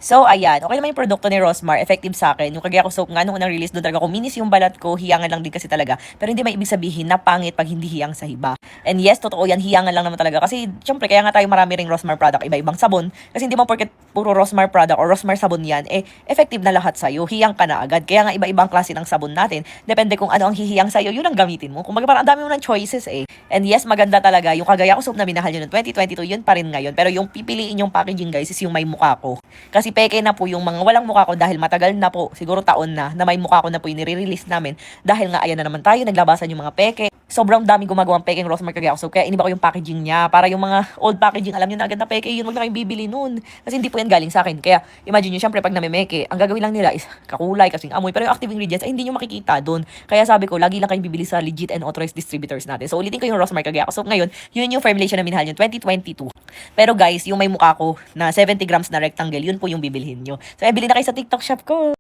So, ayan. Okay naman yung produkto ni Rosmar. Effective sa akin. Yung Kagaya ko soap nga, nung unang release doon talaga kuminis yung balat ko. Hiyangan lang din kasi talaga. Pero hindi may ibig sabihin na pangit pag hindi hiyang sa iba. And yes, totoo yan. Hiyangan lang naman talaga. Kasi, syempre, kaya nga tayo marami ring Rosmar product. Iba-ibang sabon. Kasi hindi mo porket puro Rosmar product or Rosmar sabon yan, effective na lahat sa'yo. Hiyang ka na agad. Kaya nga iba-ibang klase ng sabon natin. Depende kung ano ang hihiyang sa'yo, yun ang gamitin mo. Kung parang ang dami mo ng choices eh. And yes, maganda talaga. Yung Kagaya ko soap na minahal yun noong 2022, yun pa rin ngayon. Pero yung pipiliin yung packaging guys is yung may mukha ko. Kasi peke na po yung mga walang mukha ko dahil matagal na po, siguro taon na may mukha ko na po yung nire-release namin. Dahil nga ayan na naman tayo, naglabasan yung mga peke. Sobrang dami gumagawang pekeng Rosmar Kagaya ko soap. Kaya iniba ko yung packaging niya. Para yung mga old packaging, alam nyo na agad na peke, yun wag na kayong bibili nun. Kasi hindi po yan galing sa akin. Kaya imagine nyo, syempre pag namemeke, ang gagawin lang nila is kakulay, kasing amoy. Pero yung active ingredients ay hindi nyo makikita doon. Kaya sabi ko, lagi lang kayong bibili sa legit and authorized distributors natin. So ulitin ko yung Rosmar Kagaya ko soap ngayon. Yun yung formulation na minahal yung 2022. Pero guys, yung may mukha ko na 70 grams na rectangle, yun po yung bibilhin nyo. So, bili na kayo sa TikTok shop ko.